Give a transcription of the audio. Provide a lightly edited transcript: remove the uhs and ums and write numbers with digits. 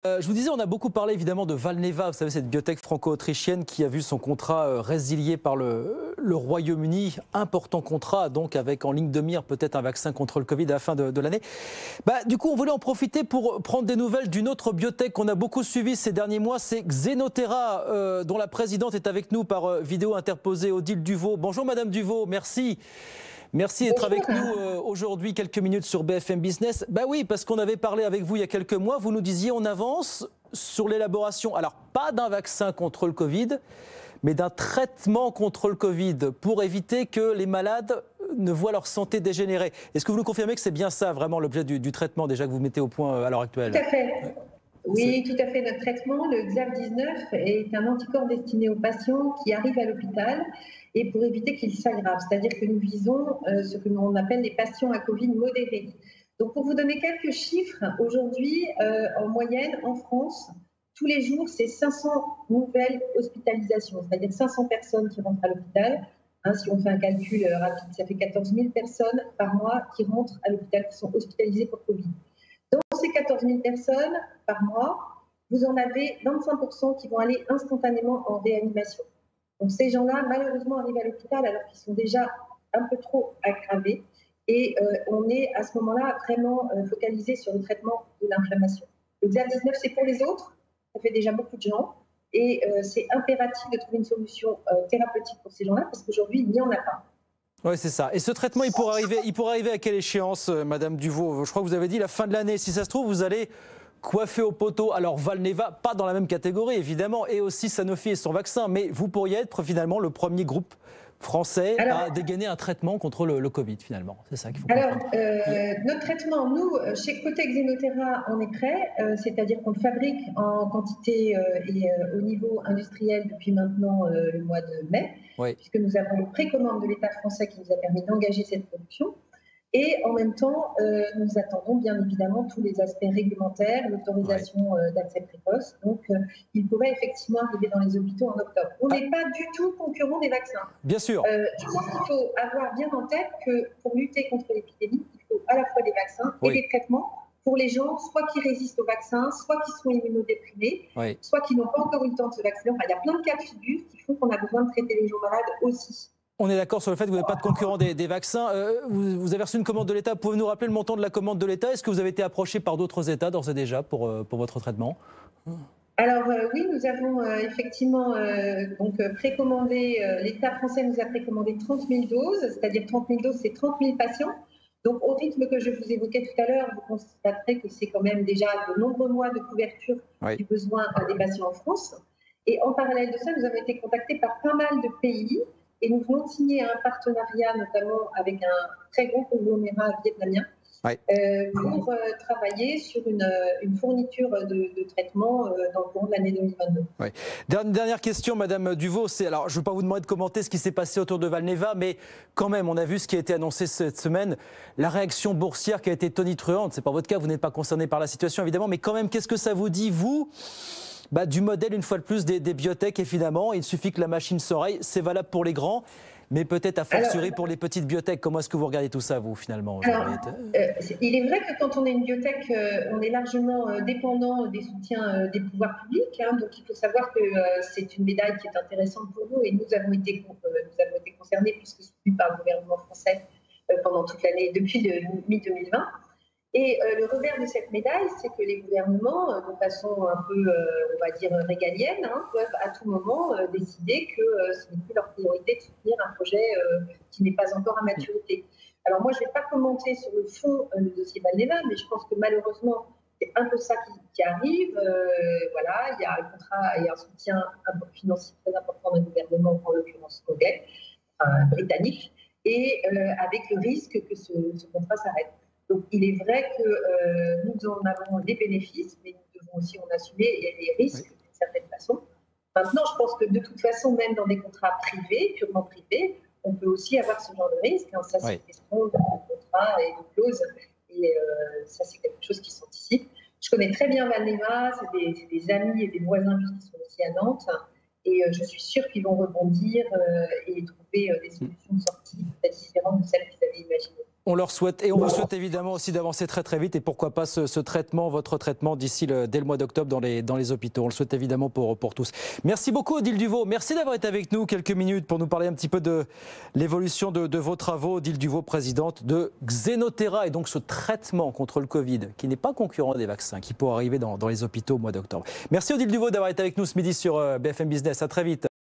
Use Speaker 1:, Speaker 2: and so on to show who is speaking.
Speaker 1: Je vous disais, on a beaucoup parlé évidemment de Valneva, vous savez, cette biotech franco-autrichienne qui a vu son contrat résilié par le Royaume-Uni. Important contrat, donc avec en ligne de mire peut-être un vaccin contre le Covid à la fin de l'année. Du coup, on voulait en profiter pour prendre des nouvelles d'une autre biotech qu'on a beaucoup suivie ces derniers mois. C'est Xenotera, dont la présidente est avec nous par vidéo interposée, Odile Duvaux. Bonjour Madame Duvaux, merci. Merci d'être avec nous aujourd'hui, quelques minutes sur BFM Business. Oui, parce qu'on avait parlé avec vous il y a quelques mois, vous nous disiez on avance sur l'élaboration, alors pas d'un vaccin contre le Covid, mais d'un traitement contre le Covid pour éviter que les malades ne voient leur santé dégénérer. Est-ce que vous nous confirmez que c'est bien ça vraiment l'objet du traitement déjà que vous mettez au point à l'heure actuelle?
Speaker 2: Tout à fait. Oui, tout à fait. Notre traitement, le XAV19, est un anticorps destiné aux patients qui arrivent à l'hôpital et pour éviter qu'ils s'aggravent. C'est-à-dire que nous visons ce que l'on appelle les patients à Covid modérés. Donc, pour vous donner quelques chiffres, aujourd'hui, en moyenne, en France, tous les jours, c'est 500 nouvelles hospitalisations, c'est-à-dire 500 personnes qui rentrent à l'hôpital. Si on fait un calcul rapide, ça fait 14 000 personnes par mois qui rentrent à l'hôpital, qui sont hospitalisées pour Covid. Dans ces 14 000 personnes par mois, vous en avez 25% qui vont aller instantanément en réanimation. Donc ces gens-là, malheureusement, arrivent à l'hôpital alors qu'ils sont déjà un peu trop aggravés. Et on est à ce moment-là vraiment focalisé sur le traitement de l'inflammation. Le XAV19, c'est pour les autres, ça fait déjà beaucoup de gens. Et c'est impératif de trouver une solution thérapeutique pour ces gens-là parce qu'aujourd'hui, il n'y en a pas.
Speaker 1: Oui, c'est ça. Et ce traitement, il pourrait arriver à quelle échéance, Madame Duvaux? Je crois que vous avez dit la fin de l'année. Si ça se trouve, vous allez coiffer au poteau. Alors Valneva, pas dans la même catégorie, évidemment, et aussi Sanofi et son vaccin. Mais vous pourriez être finalement le premier groupe français à dégainer un traitement contre le Covid, finalement. C'est ça qu'il faut comprendre.
Speaker 2: Notre traitement, nous, chez Côté Xenotera, on est prêt, c'est-à-dire qu'on le fabrique en quantité et au niveau industriel depuis maintenant le mois de mai, puisque nous avons une précommande de l'État français qui nous a permis d'engager cette production. Et en même temps, nous attendons bien évidemment tous les aspects réglementaires, l'autorisation d'accès précoce. Donc, il pourrait effectivement arriver dans les hôpitaux en octobre. On n'est pas du tout concurrent des vaccins.
Speaker 1: Bien sûr.
Speaker 2: Je pense qu'il faut avoir bien en tête que pour lutter contre l'épidémie, il faut à la fois des vaccins et des traitements pour les gens, soit qui résistent aux vaccins, soit qui sont immunodéprimés, soit qui n'ont pas encore eu le temps de se vacciner. Enfin, il y a plein de cas de figure qui font qu'on a besoin de traiter les gens malades aussi.
Speaker 1: On est d'accord sur le fait que vous n'êtes pas de concurrent des vaccins. Vous avez reçu une commande de l'État. Pouvez-vous nous rappeler le montant de la commande de l'État? Est-ce que vous avez été approché par d'autres États d'ores et déjà pour votre traitement?
Speaker 2: Alors oui, nous avons effectivement précommandé, l'État français nous a précommandé 30 000 doses, c'est-à-dire 30 000 doses, c'est 30 000 patients. Donc au rythme que je vous évoquais tout à l'heure, vous constaterez que c'est quand même déjà de nombreux mois de couverture du besoin des patients en France. Et en parallèle de ça, nous avons été contactés par pas mal de pays. Et nous venons de signer un partenariat, notamment avec un très gros conglomérat vietnamien, pour travailler sur une fourniture de traitement dans le courant de l'année 2022.
Speaker 1: Dernière question, Madame Duvaux. Alors, je ne veux pas vous demander de commenter ce qui s'est passé autour de Valneva, mais quand même, on a vu ce qui a été annoncé cette semaine. La réaction boursière qui a été tonitruante. Ce n'est pas votre cas, vous n'êtes pas concerné par la situation, évidemment, mais quand même, qu'est-ce que ça vous dit, vous, du modèle, une fois de plus, des biotech, évidemment. Il suffit que la machine s'enraye. C'est valable pour les grands, mais peut-être a fortiori pour les petites biotech. Comment est-ce que vous regardez tout ça, vous, finalement?
Speaker 2: Il est vrai que quand on est une biotech, on est largement dépendant des soutiens des pouvoirs publics. Donc, il faut savoir que c'est une médaille qui est intéressante pour nous. Et nous avons été concernés, puisque soutenus par le gouvernement français pendant toute l'année, depuis mi-2020. Et le revers de cette médaille, c'est que les gouvernements, de façon un peu, on va dire, régalienne, peuvent à tout moment décider que ce n'est plus leur priorité de soutenir un projet qui n'est pas encore à maturité. Alors moi, je ne vais pas commenter sur le fond le dossier Valneva, mais je pense que malheureusement, c'est un peu ça qui arrive. Voilà, il y a un contrat et un soutien financier très important d'un gouvernement, en l'occurrence anglais, britannique, et avec le risque que ce contrat s'arrête. Donc, il est vrai que nous en avons des bénéfices, mais nous devons aussi en assumer les risques d'une certaine façon. Maintenant, je pense que de toute façon, même dans des contrats privés, purement privés, on peut aussi avoir ce genre de risque. Ça, c'est une question de contrat et de clause. Et ça, c'est quelque chose qui s'anticipe. Je connais très bien Valneva, c'est des amis et des voisins qui sont aussi à Nantes. Et je suis sûre qu'ils vont rebondir et trouver des solutions de sortie peut-être différentes de celles qu'ils avaient imaginées.
Speaker 1: On leur souhaite, et on vous souhaite évidemment aussi d'avancer très très vite, et pourquoi pas ce traitement, votre traitement dès le mois d'octobre dans les hôpitaux. On le souhaite évidemment pour tous. Merci beaucoup Odile Duvot, merci d'avoir été avec nous quelques minutes pour nous parler un petit peu de l'évolution de vos travaux. Odile Duvot, présidente de Xenotera, et donc ce traitement contre le Covid qui n'est pas concurrent des vaccins, qui pourra arriver dans les hôpitaux au mois d'octobre. Merci Odile Duvot d'avoir été avec nous ce midi sur BFM Business, à très vite.